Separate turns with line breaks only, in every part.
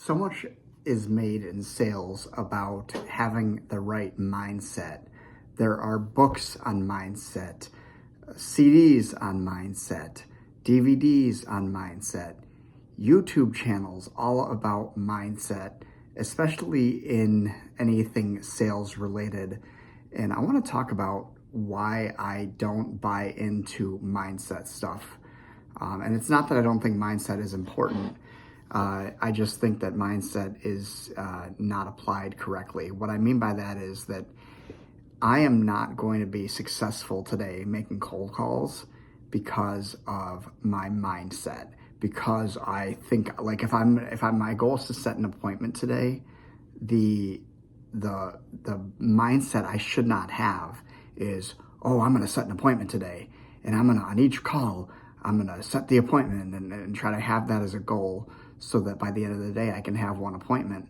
So much is made in sales about having the right mindset. There are books on mindset, CDs on mindset, DVDs on mindset, YouTube channels all about mindset, especially in anything sales related. And I want to talk about why I don't buy into mindset stuff. And it's not that I don't think mindset is important. I just think that mindset is not applied correctly. What I mean by that is that I am not going to be successful today making cold calls because of my mindset. Because I think, like, if my goal is to set an appointment today, the mindset I should not have is, oh, I'm going to set an appointment today, and I'm going to, on each call, I'm going to set the appointment and try to have that as a goal so that by the end of the day I can have one appointment.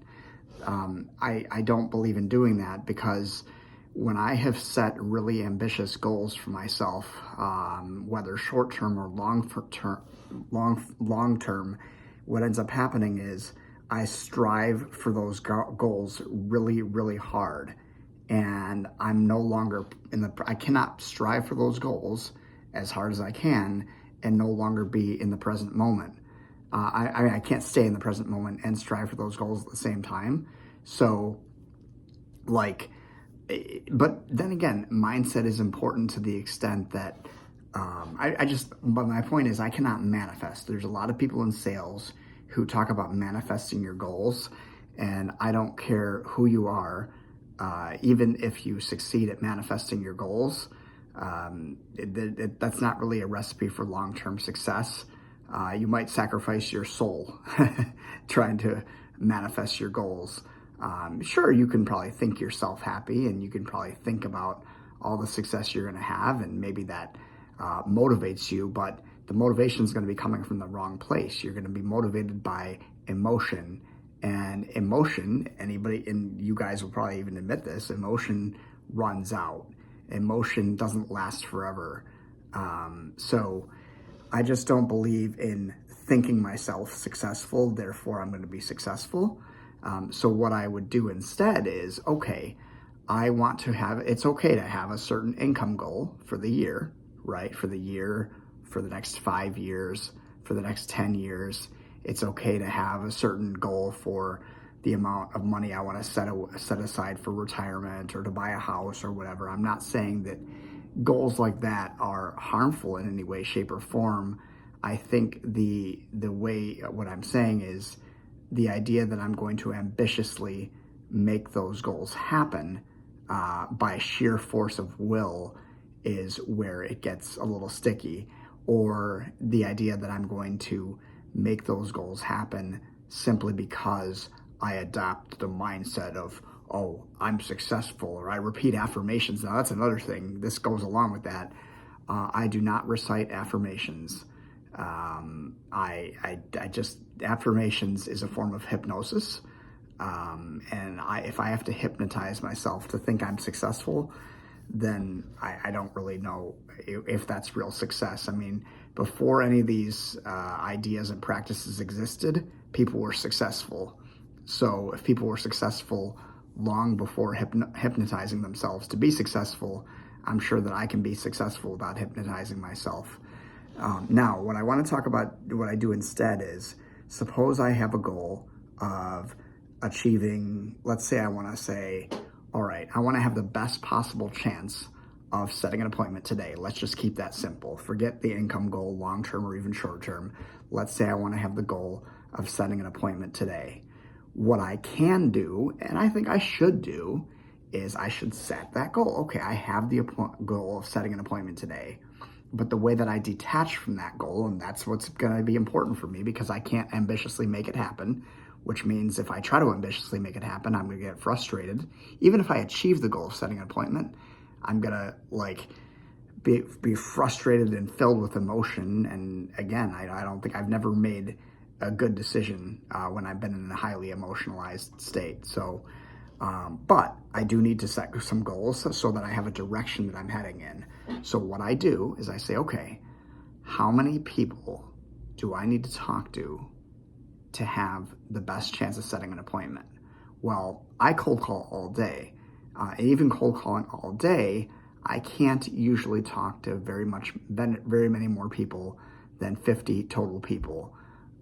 I don't believe in doing that, because when I have set really ambitious goals for myself, whether short-term or long-term, what ends up happening is I strive for those goals really, really hard. And I'm no longer I cannot strive for those goals as hard as I can and no longer be in the present moment. I mean, I can't stay in the present moment and strive for those goals at the same time. So, like, but then again, mindset is important to the extent that but my point is, I cannot manifest. There's a lot of people in sales who talk about manifesting your goals, and I don't care who you are, even if you succeed at manifesting your goals, that's not really a recipe for long-term success. You might sacrifice your soul trying to manifest your goals. Sure, you can probably think yourself happy, and you can probably think about all the success you're going to have, and maybe that motivates you, but the motivation is going to be coming from the wrong place. You're going to be motivated by emotion, and emotion, anybody, and you guys will probably even admit this, emotion runs out. Emotion doesn't last forever. So I just don't believe in thinking myself successful, therefore I'm going to be successful. So what I would do instead is, okay, it's okay to have a certain income goal for the year, right? For the year, for the next 5 years, for the next 10 years. It's okay to have a certain goal for the amount of money I want to set aside for retirement or to buy a house or whatever. I'm not saying that goals like that are harmful in any way, shape, or form. I think what I'm saying is the idea that I'm going to ambitiously make those goals happen by sheer force of will is where it gets a little sticky. Or the idea that I'm going to make those goals happen simply because I adopt the mindset of, oh, I'm successful, or I repeat affirmations. Now that's another thing. This goes along with that. I do not recite affirmations. Affirmations is a form of hypnosis. And if I have to hypnotize myself to think I'm successful, then I don't really know if that's real success. I mean, before any of these ideas and practices existed, people were successful. So if people were successful long before hypnotizing themselves to be successful, I'm sure that I can be successful without hypnotizing myself. Now, what I want to talk about, what I do instead is, suppose I have a goal of achieving, let's say I want to say, all right, I want to have the best possible chance of setting an appointment today. Let's just keep that simple. Forget the income goal, long-term or even short-term. Let's say I want to have the goal of setting an appointment today. What I can do, and I think I should do, is I should set that goal. Okay, I have the goal of setting an appointment today, but the way that I detach from that goal, and that's what's going to be important for me, because I can't ambitiously make it happen, which means if I try to ambitiously make it happen, I'm going to get frustrated. Even if I achieve the goal of setting an appointment, I'm going to be frustrated and filled with emotion. And again, I don't think I've never made a good decision when I've been in a highly emotionalized state. So, but I do need to set some goals so that I have a direction that I'm heading in. So what I do is I say, okay, how many people do I need to talk to to have the best chance of setting an appointment? Well, I cold call all day. And even cold calling all day, I can't usually talk to very many more people than 50 total people.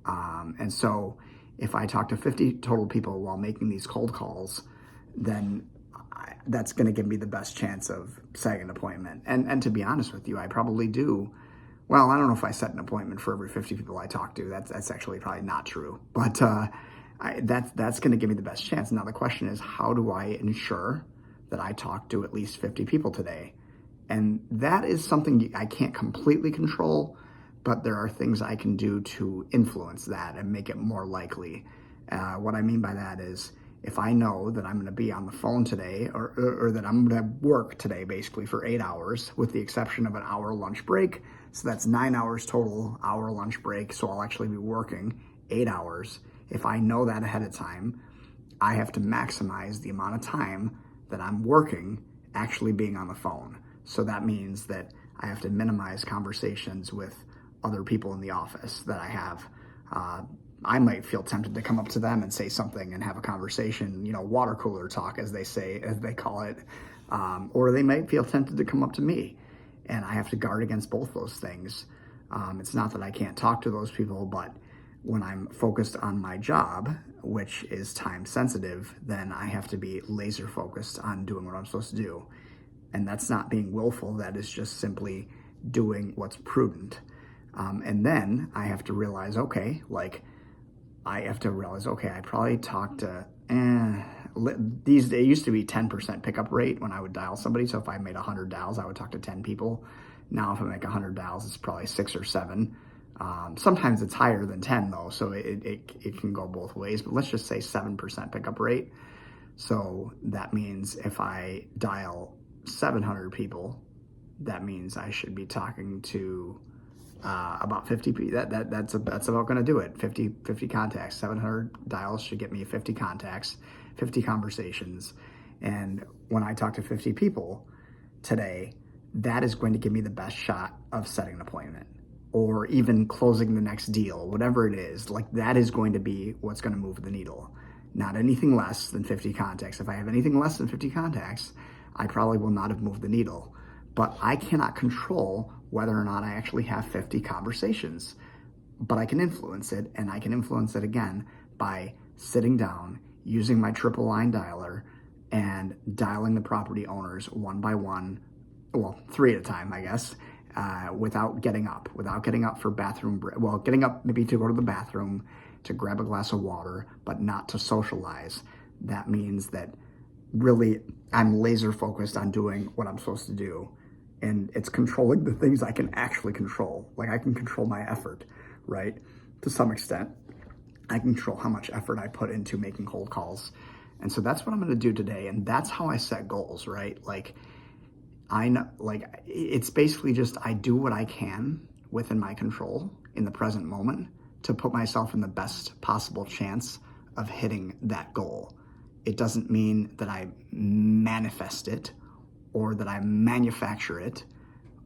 And so if I talk to 50 total people while making these cold calls, then that's going to give me the best chance of setting an appointment. And to be honest with you, I probably do. Well, I don't know if I set an appointment for every 50 people I talk to. That's actually probably not true. But that's going to give me the best chance. Now the question is, how do I ensure that I talk to at least 50 people today? And that is something I can't completely control, but there are things I can do to influence that and make it more likely. What I mean by that is, if I know that I'm going to be on the phone today, or that I'm going to work today basically for 8 hours, with the exception of an hour lunch break, so that's 9 hours total, hour lunch break, so I'll actually be working 8 hours. If I know that ahead of time, I have to maximize the amount of time that I'm working actually being on the phone. So that means that I have to minimize conversations with other people in the office that I have. I might feel tempted to come up to them and say something and have a conversation, water cooler talk, as they call it. Or they might feel tempted to come up to me, and I have to guard against both those things. It's not that I can't talk to those people, but when I'm focused on my job, which is time sensitive, then I have to be laser focused on doing what I'm supposed to do. And that's not being willful. That is just simply doing what's prudent. And then I have to realize, okay, I probably talked to, it used to be 10% pickup rate when I would dial somebody. So if I made 100 dials, I would talk to 10 people. Now, if I make 100 dials, it's probably 6 or 7. Sometimes it's higher than 10 though. So it can go both ways, but let's just say 7% pickup rate. So that means if I dial 700 people, that means I should be talking to about 50 people. That's about going to do it. 50 contacts. 700 dials should get me 50 contacts, 50 conversations. And when I talk to 50 people today, that is going to give me the best shot of setting an appointment or even closing the next deal, whatever it is. Like, that is going to be what's going to move the needle, not anything less than 50 contacts. If I have anything less than 50 contacts, I probably will not have moved the needle. But I cannot control whether or not I actually have 50 conversations. But I can influence it, and I can influence it again by sitting down, using my triple line dialer, and dialing the property owners one by one, well, 3 at a time, I guess, without getting up for bathroom break. Well, getting up maybe to go to the bathroom, to grab a glass of water, but not to socialize. That means that really I'm laser focused on doing what I'm supposed to do. And it's controlling the things I can actually control. Like, I can control my effort, right? To some extent, I can control how much effort I put into making cold calls. And so that's what I'm going to do today. And that's how I set goals, right? Like, I know, like, it's basically just, I do what I can within my control in the present moment to put myself in the best possible chance of hitting that goal. It doesn't mean that I manifest it, or that I manufacture it,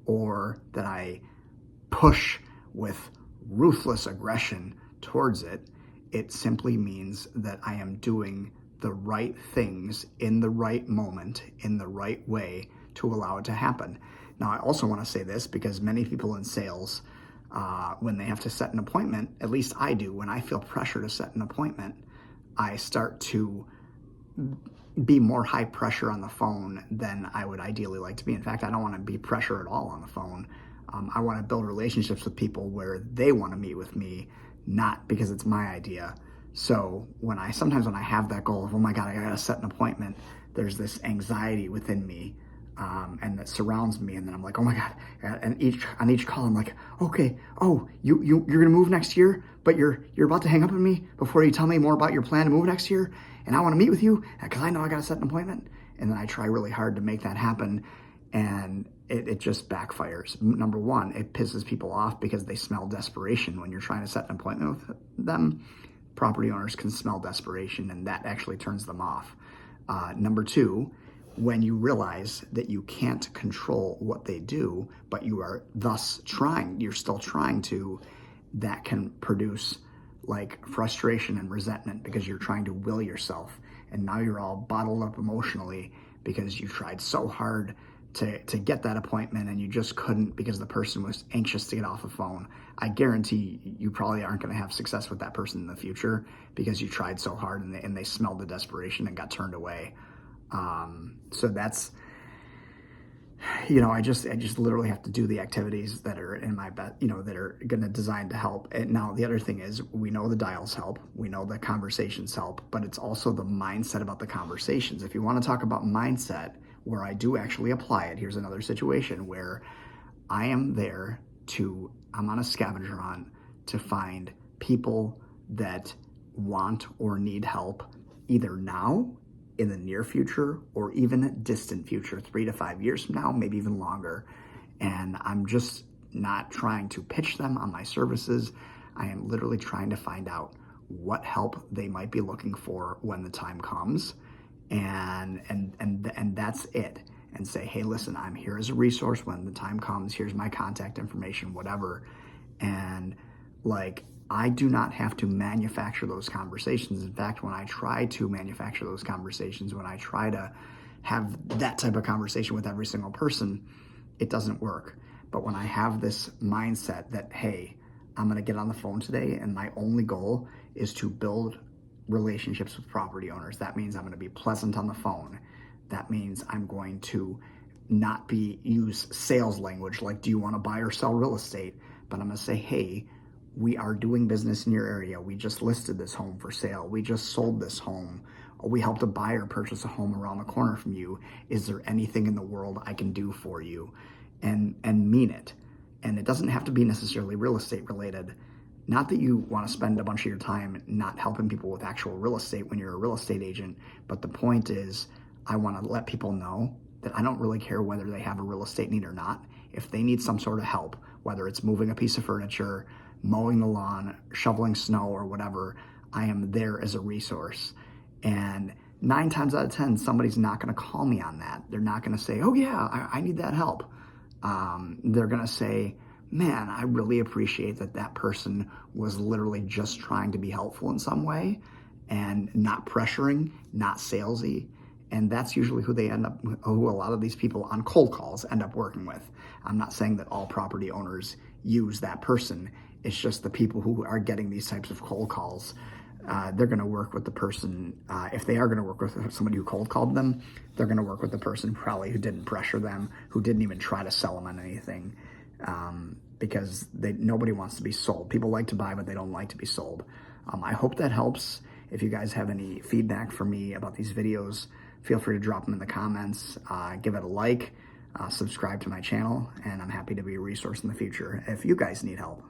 or that I push with ruthless aggression towards it. It simply means that I am doing the right things in the right moment, in the right way, to allow it to happen. Now, I also want to say this, because many people in sales, when they have to set an appointment, at least I do, when I feel pressure to set an appointment, I start to be more high pressure on the phone than I would ideally like to be. In fact, I don't want to be pressure at all on the phone. I want to build relationships with people where they want to meet with me, not because it's my idea. So sometimes when I have that goal of, oh my God, I got to set an appointment, there's this anxiety within me, and that surrounds me. And then I'm like, oh my God. And on each call, I'm like, okay, oh, you're going to move next year, but you're about to hang up on me before you tell me more about your plan to move next year. And I want to meet with you because I know I got to set an appointment. And then I try really hard to make that happen. And it just backfires. Number one, it pisses people off because they smell desperation when you're trying to set an appointment with them. Property owners can smell desperation, and that actually turns them off. Number two, when you realize that you can't control what they do, but you are thus trying, you're still trying to, that can produce like frustration and resentment because you're trying to will yourself, and now you're all bottled up emotionally because you tried so hard to get that appointment and you just couldn't because the person was anxious to get off the phone. I guarantee you probably aren't going to have success with that person in the future because you tried so hard and they smelled the desperation and got turned away. So that's, I just literally have to do the activities that are in my that are going to designed to help. And now the other thing is, we know the dials help, we know the conversations help, but it's also the mindset about the conversations. If you want to talk about mindset, where I do actually apply it, here's another situation where I'm on a scavenger hunt to find people that want or need help, either now, in the near future, or even distant future, 3 to 5 years from now, maybe even longer. And I'm just not trying to pitch them on my services. I am literally trying to find out what help they might be looking for when the time comes. And that's it. And say, hey, listen, I'm here as a resource when the time comes. Here's my contact information, whatever. And like, I do not have to manufacture those conversations. In fact, when I try to manufacture those conversations, when I try to have that type of conversation with every single person, it doesn't work. But when I have this mindset that, hey, I'm going to get on the phone today and my only goal is to build relationships with property owners, that means I'm going to be pleasant on the phone. That means I'm going to not use sales language like, do you want to buy or sell real estate? But I'm going to say, hey, we are doing business in your area. We just listed this home for sale. We just sold this home. We helped a buyer purchase a home around the corner from you. Is there anything in the world I can do for you? And mean it. And it doesn't have to be necessarily real estate related. Not that you want to spend a bunch of your time not helping people with actual real estate when you're a real estate agent, but the point is, I want to let people know that I don't really care whether they have a real estate need or not. If they need some sort of help, whether it's moving a piece of furniture, mowing the lawn, shoveling snow, or whatever, I am there as a resource. And 9 times out of 10, somebody's not going to call me on that. They're not going to say, oh yeah, I need that help. They're going to say, man, I really appreciate that person was literally just trying to be helpful in some way and not pressuring, not salesy. And that's usually who a lot of these people on cold calls end up working with. I'm not saying that all property owners use that person. It's just the people who are getting these types of cold calls. They're going to work with the person, if they are going to work with somebody who cold called them, they're going to work with the person probably who didn't pressure them, who didn't even try to sell them on anything, because nobody wants to be sold. People like to buy, but they don't like to be sold. I hope that helps. If you guys have any feedback for me about these videos, feel free to drop them in the comments. Give it a like, subscribe to my channel, and I'm happy to be a resource in the future if you guys need help.